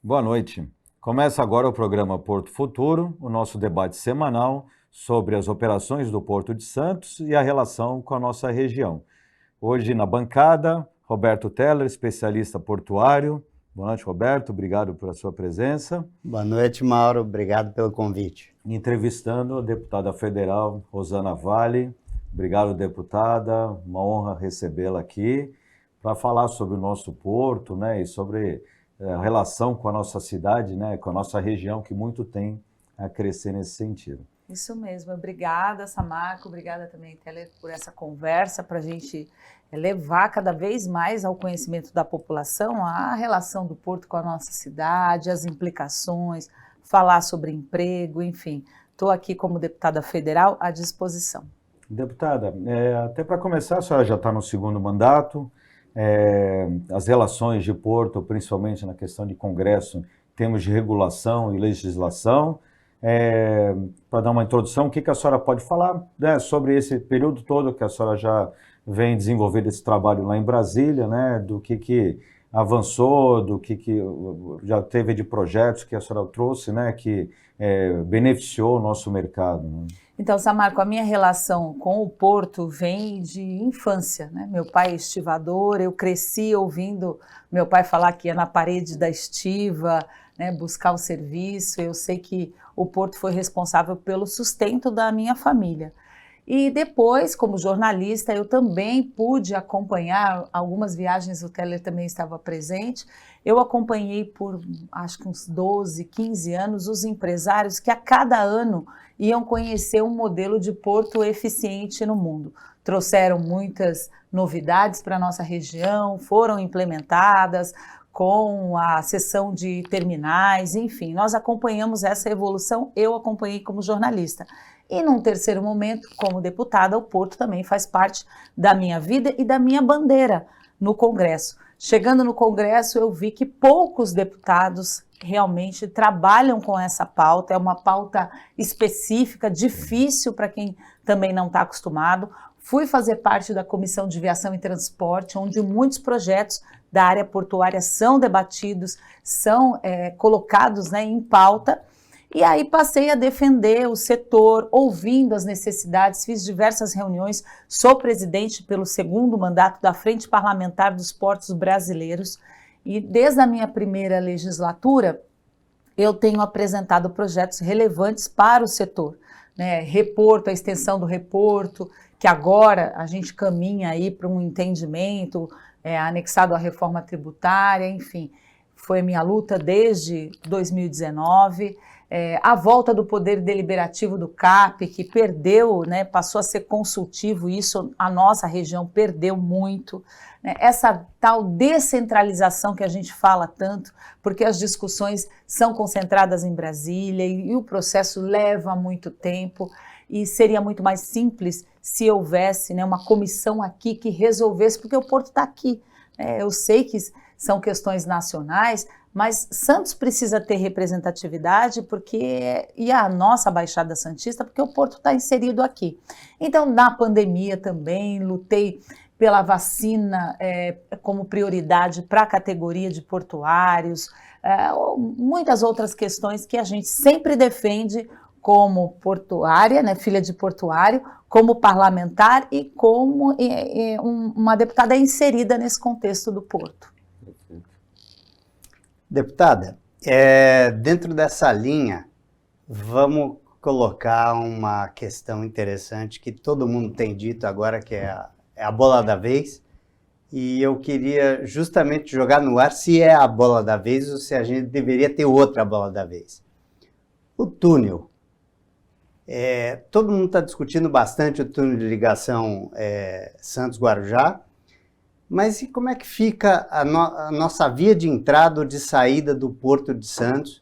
Boa noite. Começa agora o programa Porto Futuro, o nosso debate semanal sobre as operações do Porto de Santos e a relação com a nossa região. Hoje na bancada, Roberto Teller, especialista portuário. Boa noite, Roberto. Obrigado pela sua presença. Boa noite, Mauro. Obrigado pelo convite. Entrevistando a deputada federal Rosana Vale. Obrigado, deputada. Uma honra recebê-la aqui para falar sobre o nosso porto, né, e sobre a relação com a nossa cidade, né, com a nossa região, que muito tem a crescer nesse sentido. Isso mesmo. Obrigada, Samarco. Obrigada também, Teller, por essa conversa, para a gente levar cada vez mais ao conhecimento da população a relação do porto com a nossa cidade, as implicações, falar sobre emprego, enfim. Estou aqui como deputada federal à disposição. Deputada, até para começar, a senhora já está no segundo mandato, as relações de Porto, principalmente na questão de Congresso, em termos de regulação e legislação. Para dar uma introdução, o que a senhora pode falar, né, sobre esse período todo que a senhora já vem desenvolvendo esse trabalho lá em Brasília, né, do que avançou, do que já teve de projetos que a senhora trouxe, né, que beneficiou o nosso mercado, né? Então, Samarco, a minha relação com o Porto vem de infância, né? Meu pai é estivador, eu cresci ouvindo meu pai falar que ia na parede da estiva, né, buscar o serviço. Eu sei que o Porto foi responsável pelo sustento da minha família. E depois, como jornalista, eu também pude acompanhar algumas viagens, o Teller também estava presente. Eu acompanhei por, acho que uns 12, 15 anos, os empresários que a cada ano iam conhecer um modelo de porto eficiente no mundo. Trouxeram muitas novidades para a nossa região, foram implementadas com a seção de terminais, enfim, nós acompanhamos essa evolução, eu acompanhei como jornalista. E num terceiro momento, como deputada, o Porto também faz parte da minha vida e da minha bandeira no Congresso. Chegando no Congresso, eu vi que poucos deputados realmente trabalham com essa pauta, é uma pauta específica, difícil para quem também não está acostumado. Fui fazer parte da Comissão de Viação e Transporte, onde muitos projetos da área portuária são debatidos, são colocados, né, em pauta. E aí passei a defender o setor, ouvindo as necessidades, fiz diversas reuniões, sou presidente pelo segundo mandato da Frente Parlamentar dos Portos Brasileiros e desde a minha primeira legislatura eu tenho apresentado projetos relevantes para o setor, né? Reporto, a extensão do reporto, que agora a gente caminha aí para um entendimento anexado à reforma tributária, enfim, foi minha luta desde 2019. A volta do poder deliberativo do CAP, que perdeu, né, passou a ser consultivo, isso a nossa região perdeu muito, né, essa tal descentralização que a gente fala tanto, porque as discussões são concentradas em Brasília e o processo leva muito tempo, e seria muito mais simples se houvesse, né, uma comissão aqui que resolvesse, porque o Porto está aqui. Eu sei que são questões nacionais, mas Santos precisa ter representatividade e a nossa Baixada Santista, porque o Porto está inserido aqui. Então, na pandemia também, lutei pela vacina como prioridade para a categoria de portuários, muitas outras questões que a gente sempre defende como portuária, né, filha de portuário, como parlamentar e como uma deputada inserida nesse contexto do Porto. Deputada, dentro dessa linha, vamos colocar uma questão interessante que todo mundo tem dito agora, que é a bola da vez, e eu queria justamente jogar no ar se é a bola da vez ou se a gente deveria ter outra bola da vez. O túnel. Todo mundo está discutindo bastante o túnel de ligação Santos-Guarujá, mas e como é que fica a nossa via de entrada ou de saída do Porto de Santos,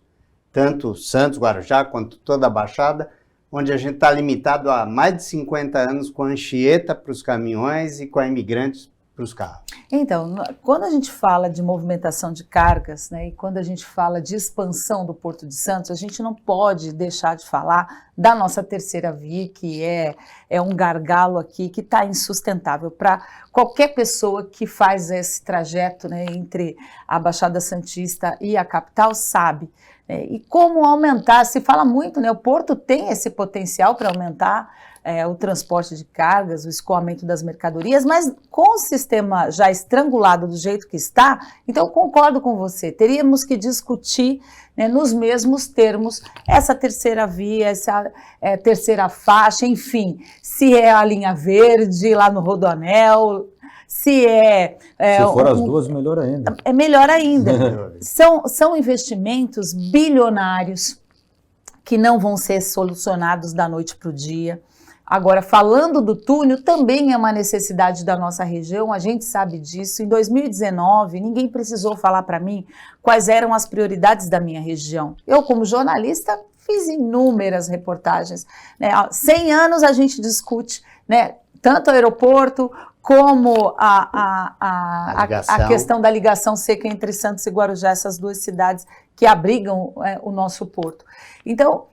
tanto Santos, Guarujá, quanto toda a Baixada, onde a gente está limitado há mais de 50 anos com a Anchieta para os caminhões e com a Imigrantes para os carros? Então, quando a gente fala de movimentação de cargas, né, e quando a gente fala de expansão do Porto de Santos, a gente não pode deixar de falar da nossa terceira via, que é um gargalo aqui que está insustentável para qualquer pessoa que faz esse trajeto, né, entre a Baixada Santista e a capital, sabe. E como aumentar, se fala muito, né, o Porto tem esse potencial para aumentar o transporte de cargas, o escoamento das mercadorias, mas com o sistema já estrangulado do jeito que está, então eu concordo com você, teríamos que discutir, né, nos mesmos termos essa terceira via, essa terceira faixa, enfim, se é a linha verde lá no Rodoanel, se for as duas, melhor ainda. É melhor ainda. São investimentos bilionários que não vão ser solucionados da noite para o dia. Agora, falando do túnel, também é uma necessidade da nossa região, a gente sabe disso. Em 2019, ninguém precisou falar para mim quais eram as prioridades da minha região. Eu, como jornalista, fiz inúmeras reportagens, né? Há 100 anos a gente discute, né, tanto o aeroporto como a questão da ligação seca entre Santos e Guarujá, essas duas cidades que abrigam o nosso porto. Então,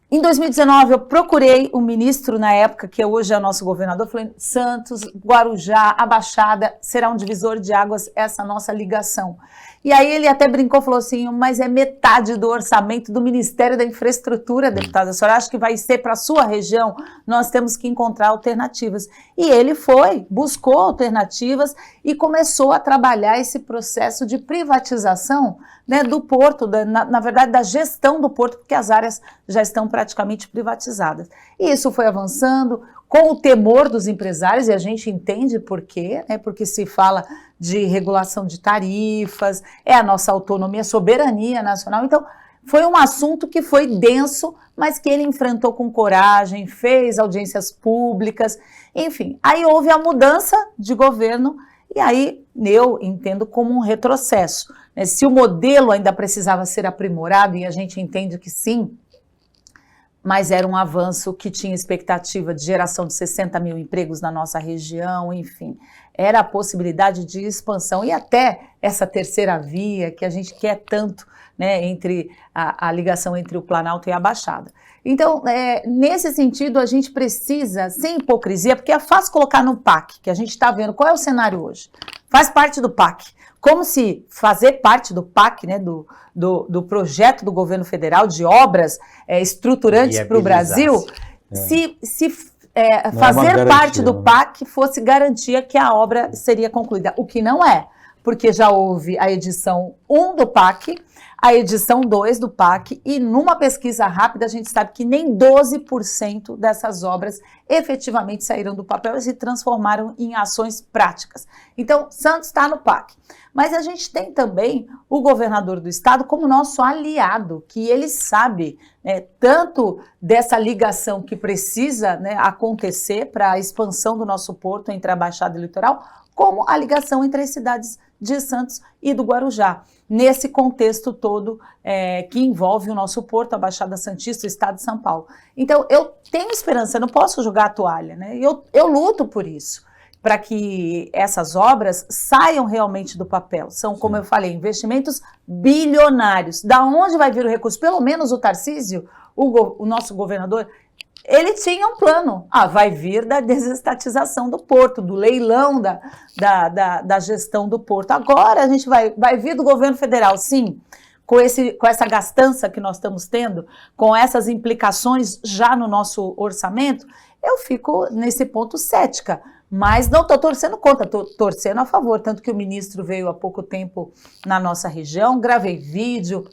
em 2019, eu procurei o ministro na época, que hoje é o nosso governador, falei, Santos, Guarujá, a Baixada, será um divisor de águas essa nossa ligação. E aí ele até brincou, falou assim, mas é metade do orçamento do Ministério da Infraestrutura, deputada, a senhora acha que vai ser para a sua região? Nós temos que encontrar alternativas. E ele foi, buscou alternativas e começou a trabalhar esse processo de privatização, né, do porto, na verdade da gestão do porto, porque as áreas já estão praticamente privatizadas. E isso foi avançando com o temor dos empresários, e a gente entende por quê, né, porque se fala de regulação de tarifas, é a nossa autonomia, soberania nacional. Então, foi um assunto que foi denso, mas que ele enfrentou com coragem, fez audiências públicas, enfim. Aí houve a mudança de governo, e aí eu entendo como um retrocesso, né? Se o modelo ainda precisava ser aprimorado, e a gente entende que sim, mas era um avanço que tinha expectativa de geração de 60 mil empregos na nossa região, enfim, era a possibilidade de expansão e até essa terceira via que a gente quer tanto, né, entre a ligação entre o Planalto e a Baixada. Então, nesse sentido, a gente precisa, sem hipocrisia, porque é fácil colocar no PAC, que a gente está vendo, qual é o cenário hoje? Faz parte do PAC. Como se fazer parte do PAC, né, do projeto do governo federal de obras estruturantes para o Brasil, se fazer parte do PAC fosse garantia que a obra seria concluída, o que não é, porque já houve a edição 1 do PAC, a edição 2 do PAC, e numa pesquisa rápida a gente sabe que nem 12% dessas obras efetivamente saíram do papel e se transformaram em ações práticas. Então, Santos está no PAC. Mas a gente tem também o governador do estado como nosso aliado, que ele sabe, né, tanto dessa ligação que precisa, né, acontecer para a expansão do nosso porto entre a Baixada e o Litoral, como a ligação entre as cidades de Santos e do Guarujá, nesse contexto todo que envolve o nosso porto, a Baixada Santista, o estado de São Paulo. Então, eu tenho esperança, eu não posso jogar a toalha, né? Eu luto por isso, para que essas obras saiam realmente do papel. São, como eu falei, investimentos bilionários. Da onde vai vir o recurso? Pelo menos o Tarcísio, o nosso governador, ele tinha um plano. Vai vir da desestatização do porto, do leilão da gestão do porto. Agora a gente vai vir do governo federal, sim, com essa gastança que nós estamos tendo, com essas implicações já no nosso orçamento, eu fico nesse ponto cética. Mas não estou torcendo contra, estou torcendo a favor. Tanto que o ministro veio há pouco tempo na nossa região, gravei vídeo,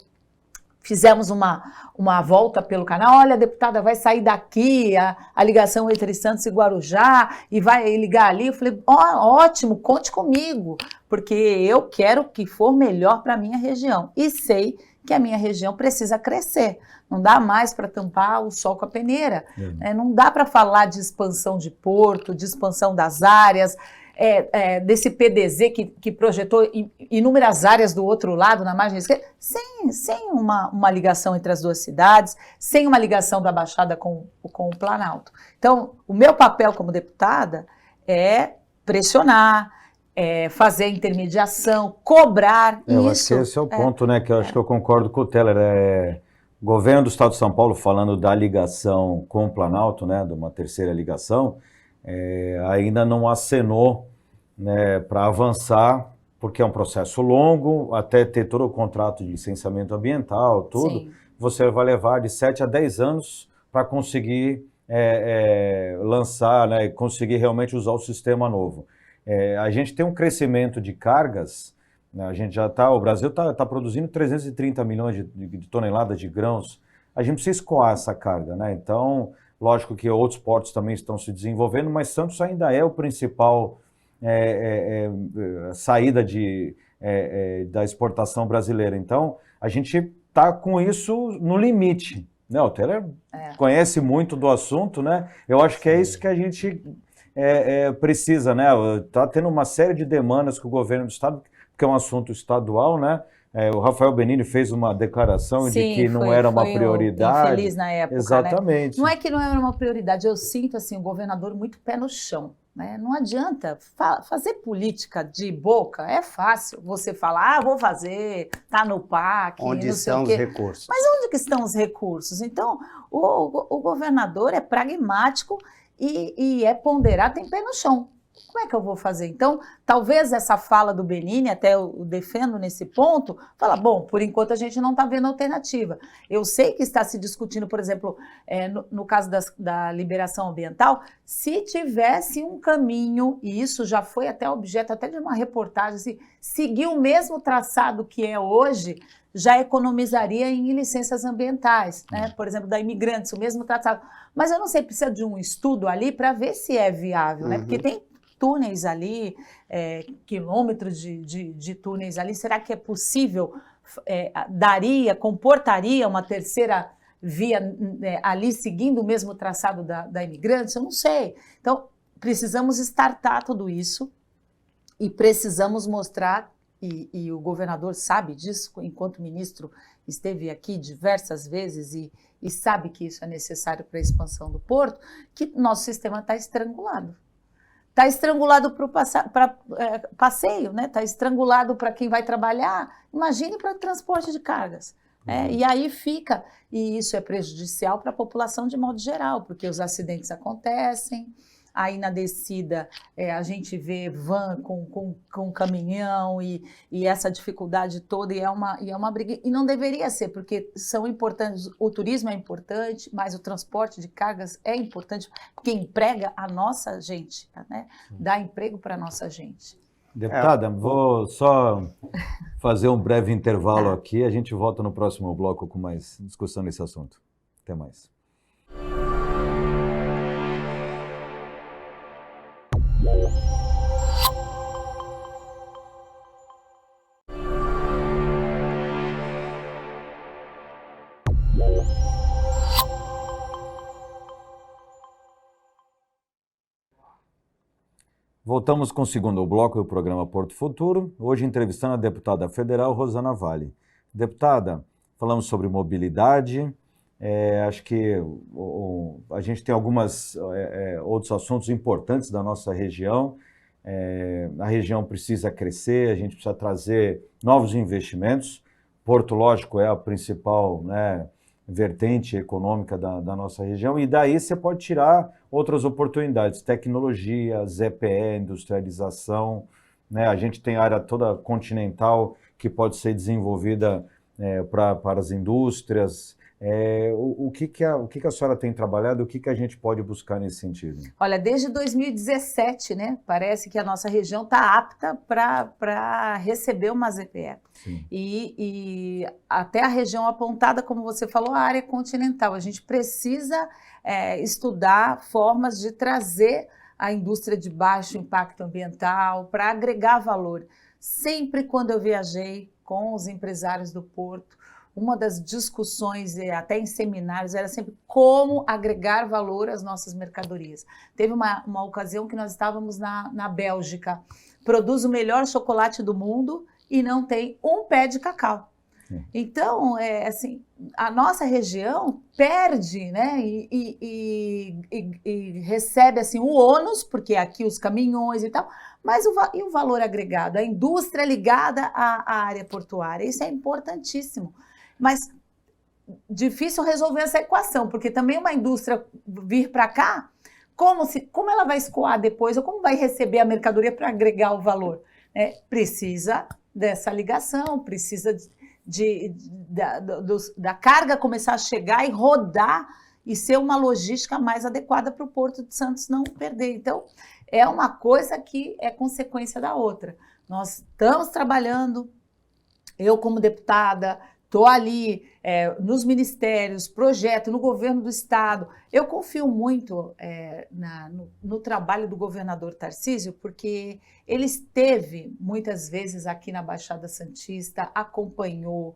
fizemos uma volta pelo canal. Olha, deputada, vai sair daqui a ligação entre Santos e Guarujá e vai ligar ali. Eu falei, ótimo, conte comigo, porque eu quero que for melhor para a minha região. E sei que a minha região precisa crescer. Não dá mais para tampar o sol com a peneira. Não dá para falar de expansão de porto, de expansão das áreas, desse PDZ que projetou inúmeras áreas do outro lado, na margem esquerda, sem uma ligação entre as duas cidades, sem uma ligação da Baixada com o Planalto. Então, o meu papel como deputada é pressionar, fazer a intermediação, cobrar. Eu acho isso que esse é o ponto, né? Que eu acho que eu concordo com o Teller. O governo do Estado de São Paulo, falando da ligação com o Planalto, né? De uma terceira ligação, ainda não acenou, né, para avançar, porque é um processo longo, até ter todo o contrato de licenciamento ambiental, tudo. Sim. Você vai levar de 7 a 10 anos para conseguir lançar, né? Conseguir realmente usar o sistema novo. A gente tem um crescimento de cargas, né, o Brasil está produzindo 330 milhões de toneladas de grãos. A gente precisa escoar essa carga, né? Então, lógico que outros portos também estão se desenvolvendo, mas Santos ainda é o principal saída da exportação brasileira. Então, a gente está com isso no limite, né? O Teller conhece muito do assunto, né? Eu acho que é isso que a gente precisa, né? Está tendo uma série de demandas que o governo do estado, porque é um assunto estadual, né? O Rafael Benini fez uma declaração de que não era uma prioridade. Infeliz na época, exatamente. Né? Não é que não era uma prioridade, eu sinto assim, o governador muito pé no chão. Né? Não adianta fazer política de boca, é fácil. Você falar, vou fazer, tá no PAC, onde não sei estão o quê. os recursos? Mas onde que estão os recursos? Então, o governador é pragmático e é ponderar, tem pé no chão. Como é que eu vou fazer? Então, talvez essa fala do Benini, até eu defendo nesse ponto, fala, bom, por enquanto a gente não está vendo alternativa. Eu sei que está se discutindo, por exemplo, no caso da liberação ambiental, se tivesse um caminho, e isso já foi até objeto até de uma reportagem, assim, seguir o mesmo traçado que é hoje, já economizaria em licenças ambientais, né? Por exemplo, da Imigrantes, o mesmo traçado. Mas eu não sei, precisa de um estudo ali para ver se é viável, né? Porque tem túneis ali, quilômetros de túneis ali, será que é possível, comportaria uma terceira via ali seguindo o mesmo traçado da Imigrantes? Eu não sei. Então, precisamos startar tudo isso e precisamos mostrar, e o governador sabe disso, enquanto ministro esteve aqui diversas vezes e sabe que isso é necessário para a expansão do porto, que nosso sistema está estrangulado. Está estrangulado para passeio, né? Está estrangulado para quem vai trabalhar. Imagine para transporte de cargas. E aí fica, e isso é prejudicial para a população de modo geral, porque os acidentes acontecem, aí na descida a gente vê van com caminhão e essa dificuldade toda, e é uma briga, e não deveria ser, porque são importantes, o turismo é importante, mas o transporte de cargas é importante, porque emprega a nossa gente, né? Dá emprego para a nossa gente. Deputada, vou só fazer um breve intervalo aqui, a gente volta no próximo bloco com mais discussão nesse assunto. Até mais. Voltamos com o segundo bloco do programa Porto Futuro, hoje entrevistando a deputada federal Rosana Vale. Deputada, falamos sobre mobilidade, acho que a gente tem outros assuntos importantes da nossa região. A região precisa crescer, a gente precisa trazer novos investimentos. Porto, lógico, é a principal, né, vertente econômica da nossa região, e daí você pode tirar outras oportunidades, tecnologia, ZPE, industrialização, né? A gente tem área toda continental que pode ser desenvolvida para as indústrias. O que a senhora tem trabalhado, o que a gente pode buscar nesse sentido? Olha, desde 2017, né, parece que a nossa região está apta para receber uma ZPE. E até a região apontada, como você falou, a área continental. A gente precisa estudar formas de trazer a indústria de baixo impacto ambiental para agregar valor. Sempre quando eu viajei com os empresários do Porto, uma das discussões, até em seminários, era sempre como agregar valor às nossas mercadorias. Teve uma ocasião que nós estávamos na Bélgica, produz o melhor chocolate do mundo e não tem um pé de cacau. Então, assim, a nossa região perde, né, e recebe assim, o ônus, porque aqui os caminhões e tal, mas e o valor agregado? A indústria ligada à área portuária, isso é importantíssimo. Mas difícil resolver essa equação, porque também uma indústria vir para cá, como ela vai escoar depois, ou como vai receber a mercadoria para agregar o valor? Precisa dessa ligação, precisa da carga começar a chegar e rodar e ser uma logística mais adequada para o Porto de Santos não perder. Então, é uma coisa que é consequência da outra. Nós estamos trabalhando, eu como deputada, estou ali nos ministérios, projeto, no governo do estado. Eu confio muito no trabalho do governador Tarcísio, porque ele esteve muitas vezes aqui na Baixada Santista, acompanhou,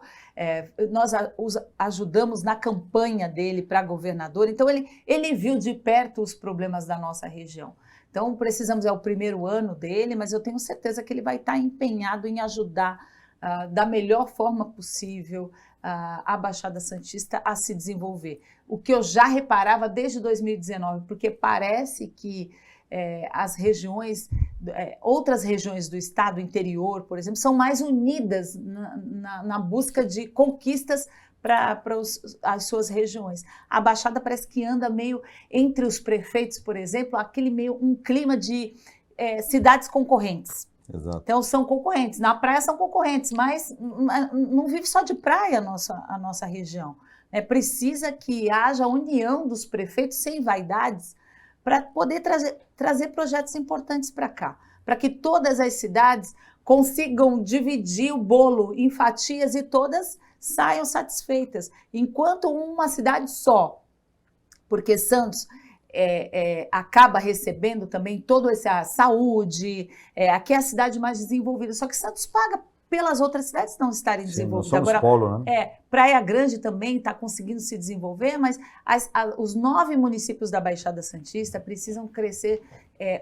nós ajudamos na campanha dele para governador, então ele viu de perto os problemas da nossa região. Então precisamos, é o primeiro ano dele, mas eu tenho certeza que ele vai estar empenhado em ajudar da melhor forma possível a Baixada Santista a se desenvolver. O que eu já reparava desde 2019, porque parece que as regiões, outras regiões do estado interior, por exemplo, são mais unidas na busca de conquistas para as suas regiões. A Baixada parece que anda meio entre os prefeitos, por exemplo, um clima de cidades concorrentes. Exato. Então são concorrentes, na praia são concorrentes, mas não vive só de praia a nossa região. Precisa que haja união dos prefeitos sem vaidades para poder trazer projetos importantes para cá, para que todas as cidades consigam dividir o bolo em fatias e todas saiam satisfeitas, enquanto uma cidade só, porque Santos acaba recebendo também toda essa saúde, aqui é a cidade mais desenvolvida, só que Santos paga pelas outras cidades não estarem desenvolvidas. Nós somos polo, né? Praia Grande também está conseguindo se desenvolver, mas os 9 municípios da Baixada Santista precisam crescer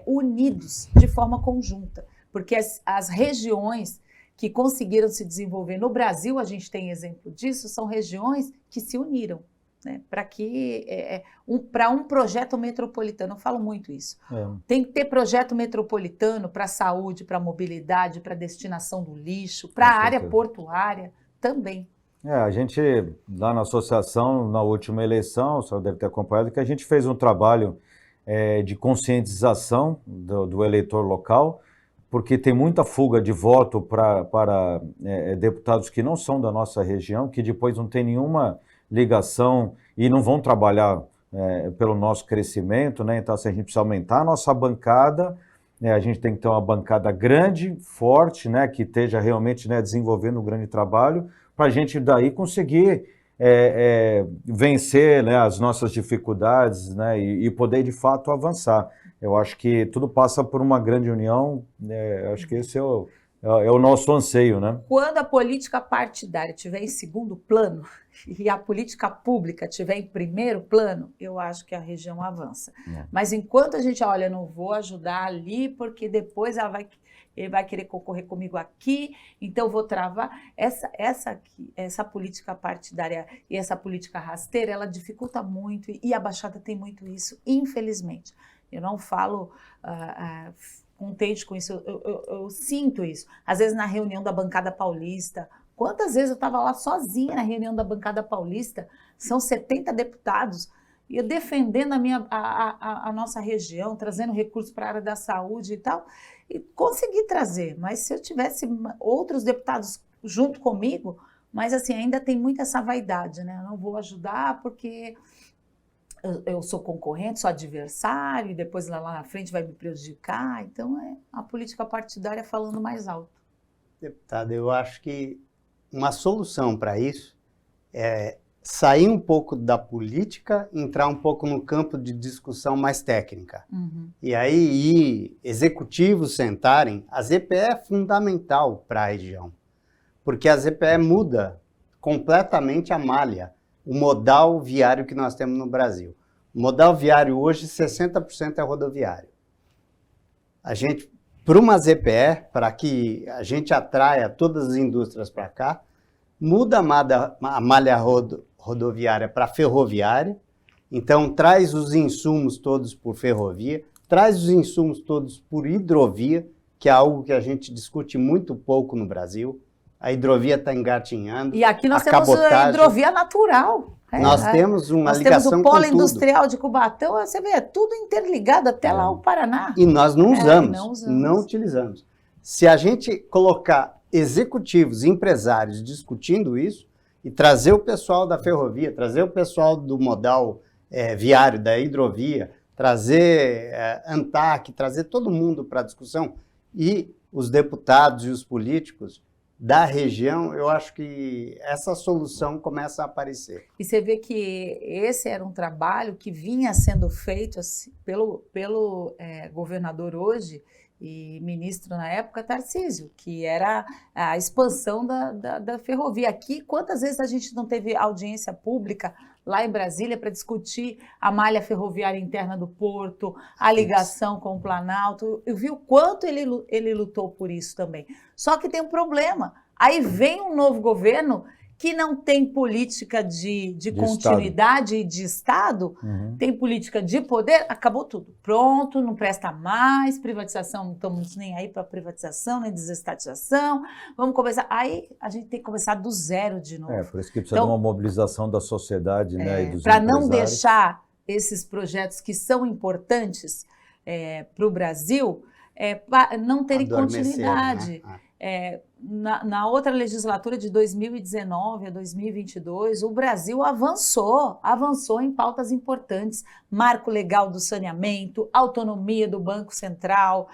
unidos, de forma conjunta, porque as regiões que conseguiram se desenvolver no Brasil, a gente tem exemplo disso, são regiões que se uniram. Para um projeto metropolitano, eu falo muito isso. Tem que ter projeto metropolitano para a saúde, para a mobilidade, para a destinação do lixo, para a área portuária também. A gente, lá na associação, na última eleição, a senhora deve ter acompanhado, que a gente fez um trabalho de conscientização do eleitor local, porque tem muita fuga de voto para deputados que não são da nossa região, que depois não tem nenhuma ligação e não vão trabalhar pelo nosso crescimento, né? Então, assim, a gente precisa aumentar a nossa bancada, a gente tem que ter uma bancada grande, forte, né? Que esteja realmente desenvolvendo um grande trabalho, para a gente daí conseguir vencer, né, as nossas dificuldades, né? E poder, de fato, avançar. Eu acho que tudo passa por uma grande união, acho que esse é o nosso anseio, né? Quando a política partidária estiver em segundo plano e a política pública estiver em primeiro plano, eu acho que a região avança. Mas enquanto a gente, olha, não vou ajudar ali porque depois ele vai querer concorrer comigo aqui, então eu vou travar. Essa política partidária e essa política rasteira, ela dificulta muito e a Baixada tem muito isso, infelizmente. Eu não falo contente com isso, eu sinto isso. Às vezes na reunião da bancada paulista, quantas vezes eu estava lá sozinha na reunião da bancada paulista, são 70 deputados, e eu defendendo a nossa região, trazendo recursos para a área da saúde e tal, e consegui trazer, mas se eu tivesse outros deputados junto comigo, mas assim, ainda tem muita essa vaidade, né? Eu não vou ajudar porque eu sou concorrente, sou adversário, e depois lá na frente vai me prejudicar. Então, a política partidária falando mais alto. Deputada, eu acho que uma solução para isso é sair um pouco da política, entrar um pouco no campo de discussão mais técnica. E aí, executivos sentarem, a ZPE é fundamental para a região, porque a ZPE muda completamente a malha, o modal viário que nós temos no Brasil. O modal viário hoje, 60% é rodoviário. A gente, para uma ZPE, para que a gente atraia todas as indústrias para cá, muda a malha rodoviária para ferroviária, então traz os insumos todos por ferrovia, traz os insumos todos por hidrovia, que é algo que a gente discute muito pouco no Brasil. A hidrovia está engatinhando. E aqui nós temos a hidrovia natural. Nós temos uma ligação com tudo. Nós temos o polo industrial de Cubatão, você vê, é tudo interligado até lá ao Paraná. E nós não usamos, não utilizamos. Se a gente colocar executivos, empresários discutindo isso, e trazer o pessoal da ferrovia, trazer o pessoal do modal viário, da hidrovia, trazer ANTAC, trazer todo mundo para a discussão, e os deputados e os políticos da região, eu acho que essa solução começa a aparecer. E você vê que esse era um trabalho que vinha sendo feito assim, pelo governador hoje e ministro na época, Tarcísio, que era a expansão da ferrovia. Aqui, quantas vezes a gente não teve audiência pública lá em Brasília para discutir a malha ferroviária interna do Porto, a ligação com o Planalto? Eu vi o quanto ele lutou por isso também. Só que tem um problema. Aí vem um novo governo que não tem política de continuidade e de Estado, tem política de poder, acabou tudo. Pronto, não presta mais, privatização, não estamos nem aí para privatização, nem desestatização, vamos começar. Aí a gente tem que começar do zero de novo. Por isso que precisa de uma mobilização da sociedade, né, e dos para não deixar esses projetos que são importantes para o Brasil não terem continuidade. Né? Na outra legislatura de 2019 a 2022, o Brasil avançou em pautas importantes, marco legal do saneamento, autonomia do Banco Central,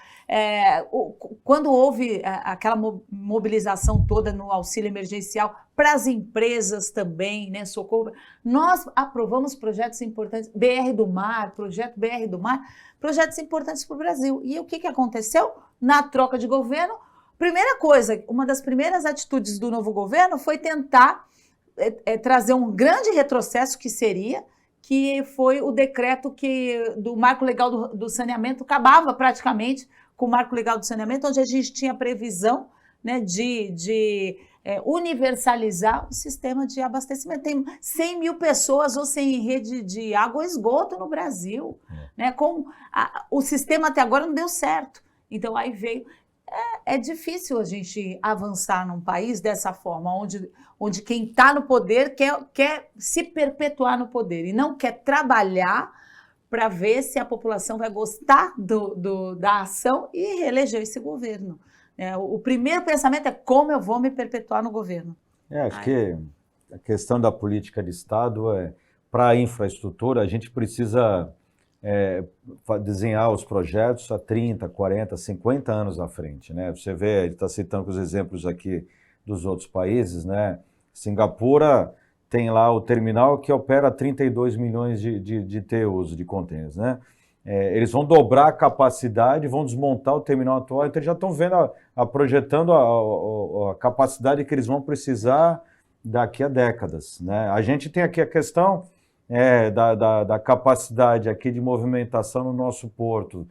quando houve aquela mobilização toda no auxílio emergencial para as empresas também, né, socorro, nós aprovamos projetos importantes, projeto BR do Mar, projetos importantes para o Brasil. E o que aconteceu? Na troca de governo, primeira coisa, uma das primeiras atitudes do novo governo foi tentar trazer um grande retrocesso que foi o decreto do marco legal do saneamento, acabava praticamente com o marco legal do saneamento, onde a gente tinha previsão, né, de universalizar o sistema de abastecimento. Tem 100 mil pessoas ou sem rede de água ou esgoto no Brasil. Né, o sistema até agora não deu certo. Então aí veio... É difícil a gente avançar num país dessa forma, onde quem está no poder quer se perpetuar no poder e não quer trabalhar para ver se a população vai gostar da ação e reeleger esse governo. O primeiro pensamento é como eu vou me perpetuar no governo. Acho que a questão da política de Estado para a infraestrutura, a gente precisa desenhar os projetos há 30, 40, 50 anos à frente, né? Você vê, ele está citando os exemplos aqui dos outros países, né? Singapura tem lá o terminal que opera 32 milhões de TEUs, de contêineres, né? Eles vão dobrar a capacidade, vão desmontar o terminal atual, então eles já estão vendo, projetando a capacidade que eles vão precisar daqui a décadas, né? A gente tem aqui a questão da capacidade aqui de movimentação no nosso porto.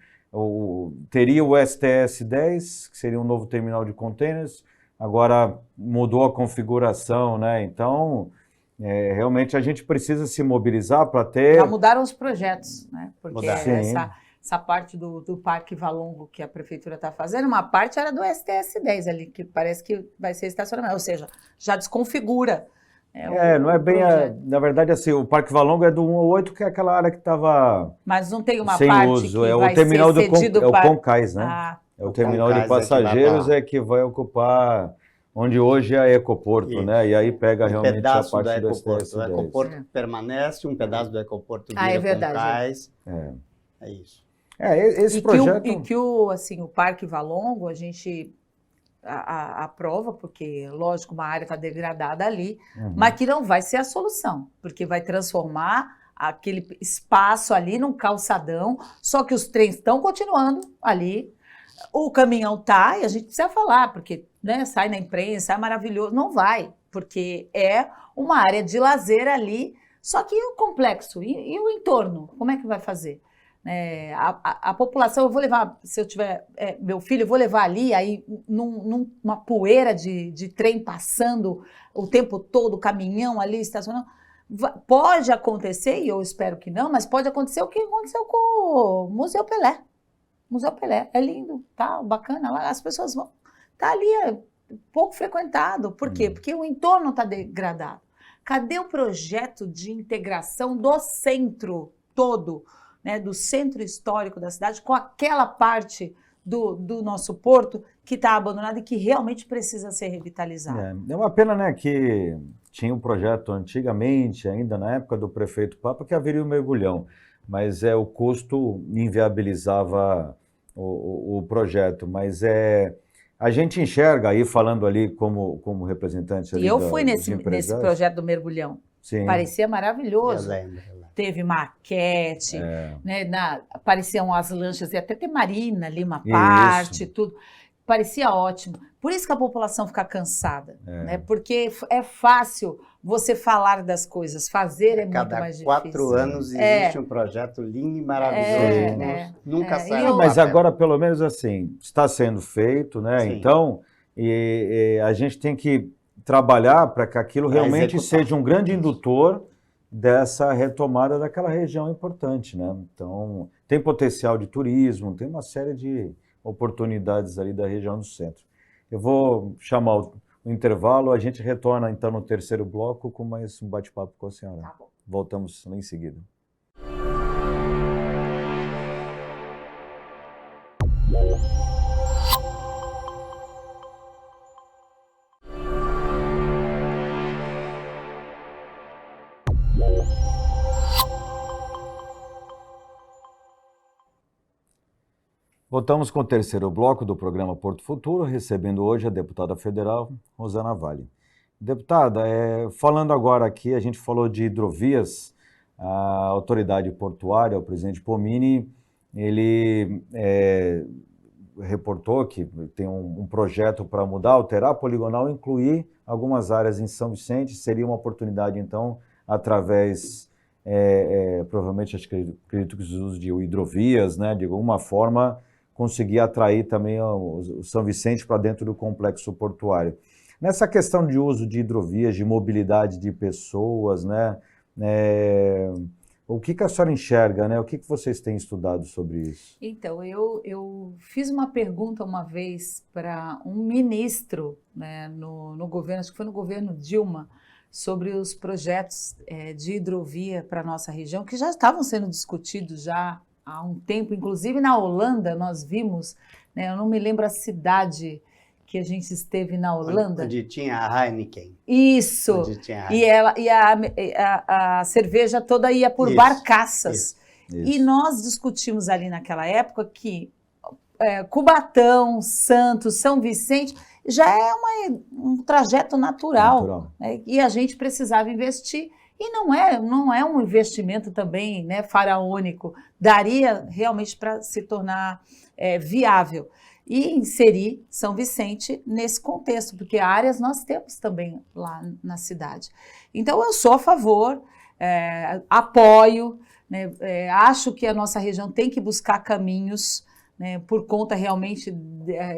Teria o STS-10, que seria um novo terminal de contêineres, agora mudou a configuração, né? Então, realmente a gente precisa se mobilizar para ter... Já mudaram os projetos, né? Porque essa parte do Parque Valongo que a prefeitura está fazendo, uma parte era do STS-10 ali, que parece que vai ser estacionamento, ou seja, já desconfigura. Não é bem... na verdade, assim, o Parque Valongo é do 1 ao 8, que é aquela área que estava Mas não tem uma sem parte uso. que É vai o terminal ser cedido é o Concais, né? É o terminal de passageiros que vai ocupar onde hoje é a Ecoporto, né? E aí pega realmente a parte do STS-10. O Ecoporto permanece, um pedaço do Ecoporto vira Concais. É isso. Esse projeto... o Parque Valongo, a gente... aprova, porque, lógico, uma área está degradada ali, mas que não vai ser a solução, porque vai transformar aquele espaço ali num calçadão, só que os trens estão continuando ali, o caminhão tá, e a gente precisa falar, porque, né, sai na imprensa, é maravilhoso, não vai, porque é uma área de lazer ali, só que e o complexo, e o entorno, como é que vai fazer? A população, eu vou levar, se eu tiver meu filho, eu vou levar ali, aí numa poeira de trem passando o tempo todo, caminhão ali, estacionando. Pode acontecer, e eu espero que não, mas pode acontecer o que aconteceu com o Museu Pelé. Museu Pelé, é lindo, tá bacana, lá as pessoas vão, tá ali, pouco frequentado. Por quê? Porque o entorno está degradado. Cadê o projeto de integração do centro todo, né, do centro histórico da cidade, com aquela parte do nosso porto que está abandonada e que realmente precisa ser revitalizada? É uma pena, né, que tinha um projeto antigamente, ainda na época do prefeito Papa, que haveria um mergulhão, mas o custo inviabilizava o projeto. Mas a gente enxerga aí, falando ali como representante ali E eu fui nesse empresários. projeto do mergulhão. Sim. Parecia maravilhoso. Eu lembro. Teve maquete, né, apareciam as lanchas, e até ter marina ali, uma parte, tudo. Parecia ótimo. Por isso que a população fica cansada, né? Porque é fácil você falar das coisas, fazer é muito mais difícil. Cada 4 anos existe um projeto lindo e maravilhoso. Nunca sai. Mas agora, pelo menos assim, está sendo feito, né? Sim. Então, a gente tem que trabalhar para que aquilo realmente seja um grande indutor dessa retomada daquela região importante, né? Então, tem potencial de turismo, tem uma série de oportunidades ali da região do centro. Eu vou chamar o intervalo, a gente retorna então no terceiro bloco com mais um bate-papo com a senhora. Tá bom. Voltamos em seguida. Voltamos com o terceiro bloco do programa Porto Futuro, recebendo hoje a deputada federal Rosana Vale. Deputada, falando agora aqui, a gente falou de hidrovias, a autoridade portuária, o presidente Pomini, ele reportou que tem um projeto para mudar, alterar a poligonal, incluir algumas áreas em São Vicente. Seria uma oportunidade, então, através, provavelmente, acredito que os usos de hidrovias, né, de alguma forma, conseguir atrair também o São Vicente para dentro do complexo portuário. Nessa questão de uso de hidrovias, de mobilidade de pessoas, né, o que a senhora enxerga, né? O que vocês têm estudado sobre isso? Então, eu fiz uma pergunta uma vez para um ministro, né, no governo, acho que foi no governo Dilma, sobre os projetos de hidrovia para a nossa região, que já estavam sendo discutidos já há um tempo. Inclusive na Holanda nós vimos, né, eu não me lembro a cidade que a gente esteve na Holanda. Onde tinha a Heineken. Isso. Onde tinha a Heineken. E a cerveja toda ia por barcaças. Isso. E nós discutimos ali naquela época que Cubatão, Santos, São Vicente já é um trajeto natural. Né, e a gente precisava investir. E não é um investimento também, né, faraônico. Daria realmente para se tornar viável. E inserir São Vicente nesse contexto, porque áreas nós temos também lá na cidade. Então, eu sou a favor, apoio, né, acho que a nossa região tem que buscar caminhos, né, por conta realmente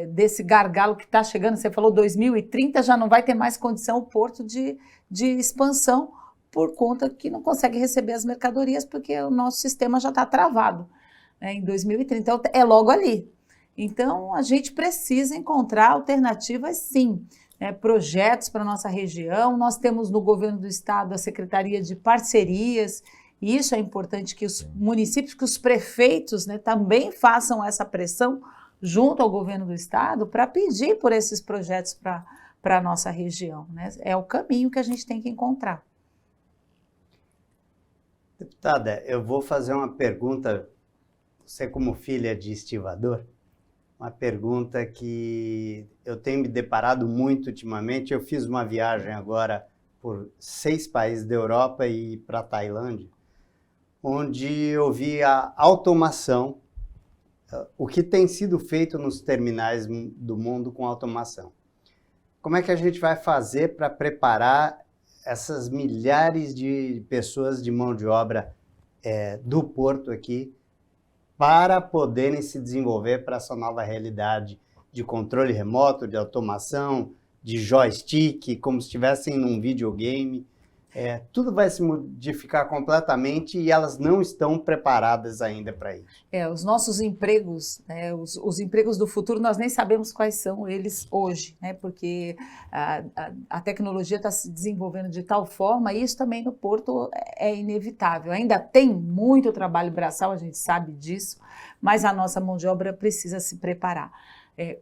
desse gargalo que está chegando. Você falou 2030, já não vai ter mais condição o porto de expansão, por conta que não consegue receber as mercadorias, porque o nosso sistema já está travado, né, em 2030. Então, é logo ali. Então, a gente precisa encontrar alternativas, sim, né, projetos para a nossa região. Nós temos no governo do estado a Secretaria de Parcerias, e isso é importante que os municípios, que os prefeitos, né, também façam essa pressão junto ao governo do estado para pedir por esses projetos para a nossa região, né? É o caminho que a gente tem que encontrar. Deputada, eu vou fazer uma pergunta, você como filha de estivador, uma pergunta que eu tenho me deparado muito ultimamente. Eu fiz uma viagem agora por 6 países da Europa e para a Tailândia, onde eu vi a automação, o que tem sido feito nos terminais do mundo com automação. Como é que a gente vai fazer para preparar essas milhares de pessoas de mão de obra do porto aqui para poderem se desenvolver para essa nova realidade de controle remoto, de automação, de joystick, como se estivessem num videogame. Tudo vai se modificar completamente e elas não estão preparadas ainda para isso. Os nossos empregos, né, os empregos do futuro, nós nem sabemos quais são eles hoje, né, porque a tecnologia está se desenvolvendo de tal forma, e isso também no Porto é inevitável. Ainda tem muito trabalho braçal, a gente sabe disso, mas a nossa mão de obra precisa se preparar.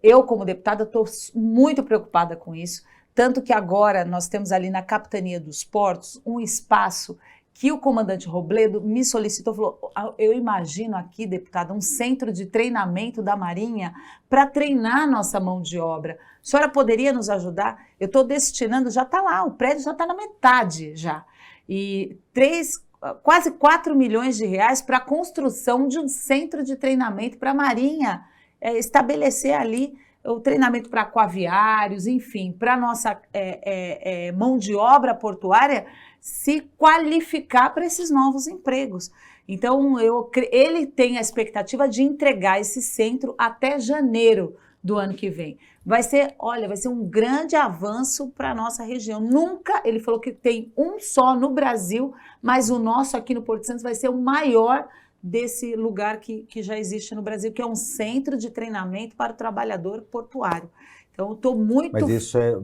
Eu, como deputada, estou muito preocupada com isso, tanto que agora nós temos ali na Capitania dos Portos um espaço que o comandante Robledo me solicitou, falou, eu imagino aqui, deputada, um centro de treinamento da Marinha para treinar a nossa mão de obra. A senhora poderia nos ajudar? Eu estou destinando, já está lá, o prédio já está na metade já. E quase 4 milhões de reais para a construção de um centro de treinamento para a Marinha, estabelecer ali o treinamento para aquaviários, enfim, para a nossa mão de obra portuária se qualificar para esses novos empregos. Então, ele tem a expectativa de entregar esse centro até janeiro do ano que vem. Vai ser um grande avanço para a nossa região. Ele falou que tem um só no Brasil, mas o nosso aqui no Porto Santos vai ser o maior desse lugar que já existe no Brasil, que é um centro de treinamento para o trabalhador portuário. Então, estou muito... Mas isso é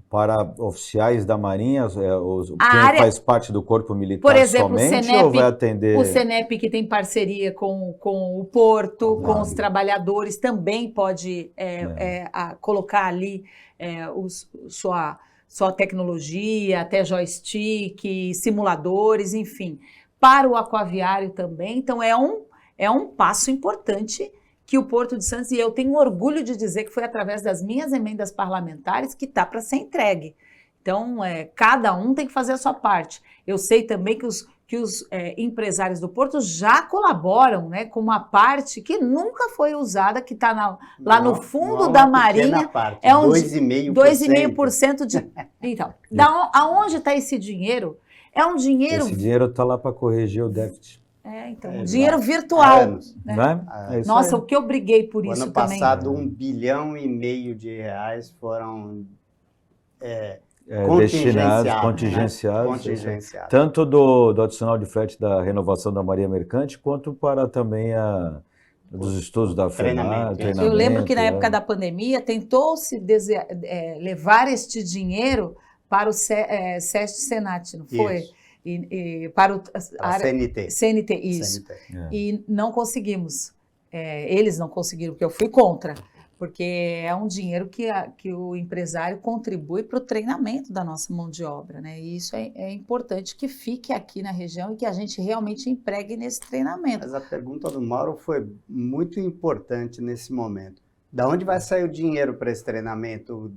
para oficiais da Marinha, quem faz parte do Corpo Militar, por exemplo, somente, o Senep, ou vai atender... O Senep, que tem parceria com o Porto, com os trabalhadores, também pode colocar ali sua tecnologia, até joystick, simuladores, enfim... Para o aquaviário também, então é um passo importante que o Porto de Santos, e eu tenho orgulho de dizer que foi através das minhas emendas parlamentares que está para ser entregue. Então, cada um tem que fazer a sua parte. Eu sei também que os empresários do Porto já colaboram, né, com uma parte que nunca foi usada, que está lá no fundo da Marinha. Parte, 2,5%. de... Então, aonde está esse dinheiro? É um dinheiro... Esse dinheiro está lá para corrigir o déficit. Dinheiro virtual. Né? Nossa, o que eu briguei por isso também. Ano passado, 1,5 bilhão de reais foram contingenciados. Tanto do adicional de frete da renovação da Marinha Mercante, quanto para também dos estudos da FENAR. Eu lembro que na época da pandemia tentou-se levar este dinheiro para o SESC Senat, não foi? E para a CNT, isso. CNT. E não conseguimos. Eles não conseguiram, porque eu fui contra. Porque é um dinheiro que o empresário contribui para o treinamento da nossa mão de obra, né? E isso é importante que fique aqui na região e que a gente realmente empregue nesse treinamento. Mas a pergunta do Mauro foi muito importante nesse momento. Da onde vai sair o dinheiro para esse treinamento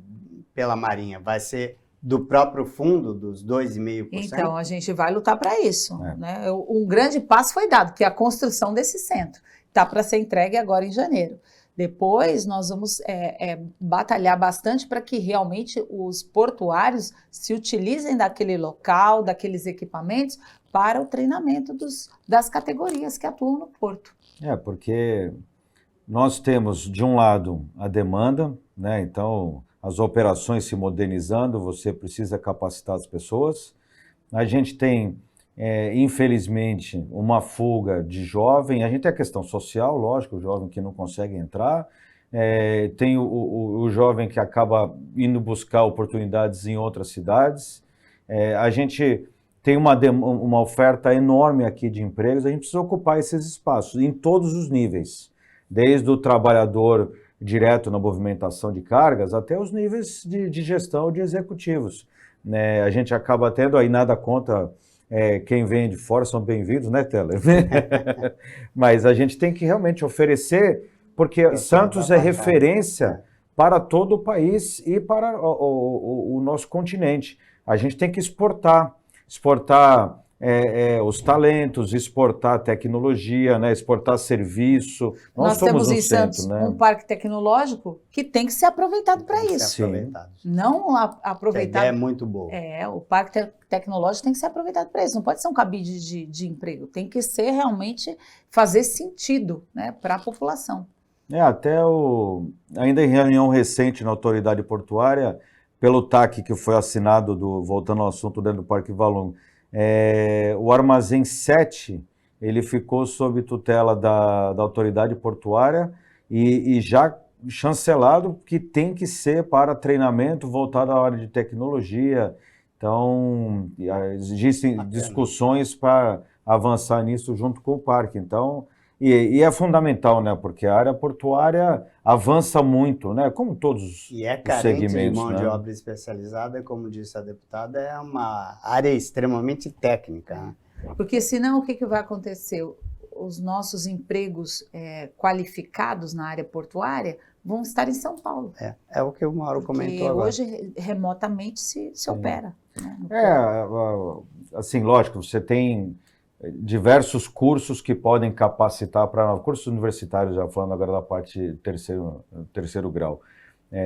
pela Marinha? Vai ser do próprio fundo, dos 2,5%? Então, a gente vai lutar para isso. Né? Um grande passo foi dado, que é a construção desse centro. Está para ser entregue agora em janeiro. Depois, nós vamos batalhar bastante para que realmente os portuários se utilizem daquele local, daqueles equipamentos, para o treinamento das categorias que atuam no porto. Porque nós temos, de um lado, a demanda, né? Então... as operações se modernizando, você precisa capacitar as pessoas. A gente tem, infelizmente, uma fuga de jovem. A gente tem a questão social, lógico, o jovem que não consegue entrar. Tem o jovem que acaba indo buscar oportunidades em outras cidades. A gente tem uma oferta enorme aqui de empregos. A gente precisa ocupar esses espaços em todos os níveis, desde o trabalhador direto na movimentação de cargas, até os níveis de gestão de executivos. A gente acaba tendo aí nada contra quem vem de fora, são bem-vindos, né, Teller? Mas a gente tem que realmente oferecer, porque Santos é referência para todo o país e para o nosso continente. A gente tem que exportar os talentos, exportar tecnologia, né, exportar serviço. Nós somos temos um em centro, Santos né? um parque tecnológico que tem que ser aproveitado para Tem que ser isso. aproveitado. Não A ideia aproveitado. é muito boa. O parque tecnológico tem que ser aproveitado para isso. Não pode ser um cabide de emprego. Tem que ser realmente fazer sentido, né, para a população. Ainda em reunião recente na autoridade portuária, pelo TAC que foi assinado, voltando ao assunto dentro do Parque Valongo, o Armazém 7, ele ficou sob tutela da autoridade portuária e já chancelado que tem que ser para treinamento voltado à área de tecnologia. Então, existem discussões para avançar nisso junto com o parque. Então, e é fundamental, né? Porque a área portuária avança muito, né? Como todos os segmentos. E é carente de mão de né? obra especializada, como disse a deputada, é uma área extremamente técnica. Né? Porque senão o que vai acontecer? Os nossos empregos qualificados na área portuária vão estar em São Paulo. É o que o Mauro comentou agora. Hoje remotamente se opera. Né? Assim, lógico, você tem diversos cursos que podem capacitar para cursos universitários, já falando agora da parte terceiro grau.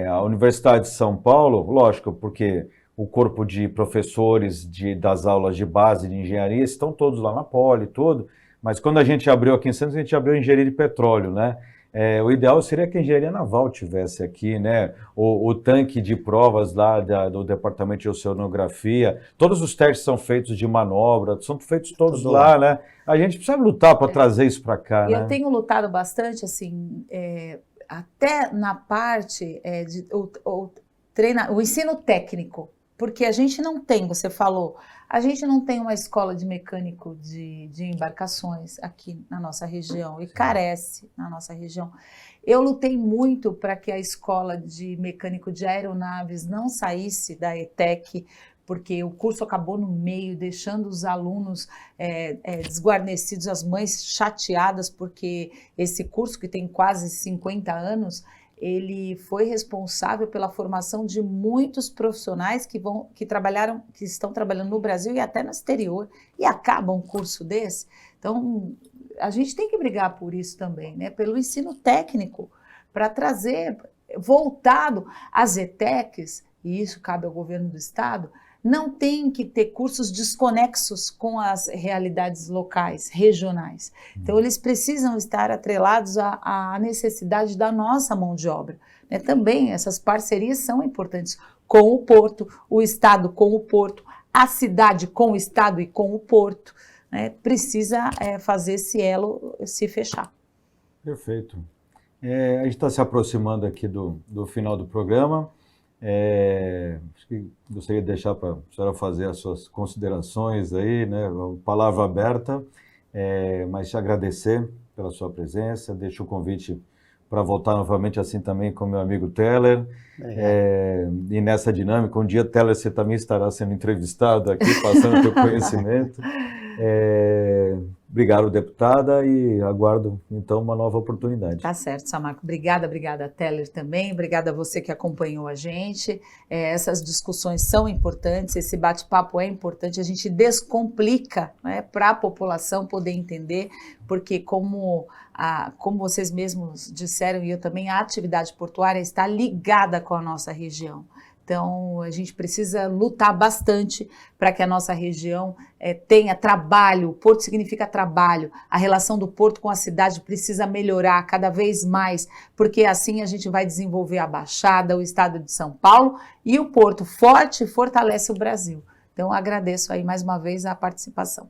A Universidade de São Paulo, lógico, porque o corpo de professores das aulas de base de engenharia estão todos lá na Poli, tudo, mas quando a gente abriu aqui em Santos, a gente abriu engenharia de petróleo, né? O ideal seria que a engenharia naval tivesse aqui, né? O tanque de provas lá do Departamento de Oceanografia, todos os testes são feitos de manobra, são feitos todos lá, né? A gente precisa lutar para trazer isso para cá, né? Eu tenho lutado bastante, assim, até na parte o ensino técnico, porque a gente não tem, você falou, a gente não tem uma escola de mecânico de embarcações aqui na nossa região e carece na nossa região. Eu lutei muito para que a escola de mecânico de aeronaves não saísse da ETEC, porque o curso acabou no meio, deixando os alunos desguarnecidos, as mães chateadas, porque esse curso, que tem quase 50 anos, ele foi responsável pela formação de muitos profissionais que estão trabalhando no Brasil e até no exterior, e acabam um curso desse. Então, a gente tem que brigar por isso também, né? Pelo ensino técnico, para trazer, voltado às ETECs, e isso cabe ao governo do estado, não tem que ter cursos desconexos com as realidades locais, regionais. Então, eles precisam estar atrelados à necessidade da nossa mão de obra. Né? Também essas parcerias são importantes com o porto, o estado com o porto, a cidade com o estado e com o porto. Né? Precisa fazer esse elo se fechar. Perfeito. A gente está se aproximando aqui do final do programa. Acho que gostaria de deixar para a senhora fazer as suas considerações aí, né? Palavra aberta, mas te agradecer pela sua presença, deixo o convite para voltar novamente, assim também com meu amigo Teller, e nessa dinâmica, um dia, Teller, você também estará sendo entrevistado aqui, passando o teu conhecimento. Obrigado, deputada, e aguardo, então, uma nova oportunidade. Tá certo, Samarco. Obrigada, Teller, também. Obrigada a você que acompanhou a gente. Essas discussões são importantes, esse bate-papo é importante, a gente descomplica, né, para a população poder entender, porque como vocês mesmos disseram, e eu também, a atividade portuária está ligada com a nossa região. Então, a gente precisa lutar bastante para que a nossa região tenha trabalho. O porto significa trabalho. A relação do porto com a cidade precisa melhorar cada vez mais, porque assim a gente vai desenvolver a Baixada, o estado de São Paulo, e o porto forte fortalece o Brasil. Então, agradeço aí mais uma vez a participação.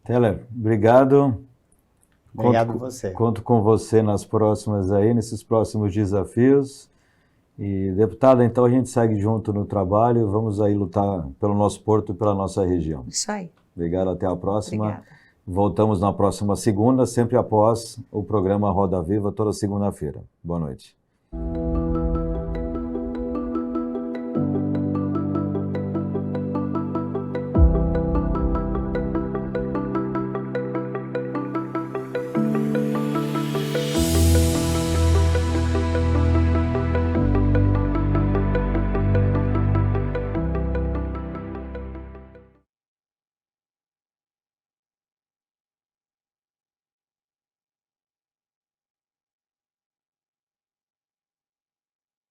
Teller, obrigado. Obrigado a você. Conto com você nesses próximos desafios. E, deputada, então a gente segue junto no trabalho, vamos aí lutar pelo nosso porto e pela nossa região. Isso aí. Obrigado, até a próxima. Obrigada. Voltamos na próxima segunda, sempre após o programa Roda Viva, toda segunda-feira. Boa noite.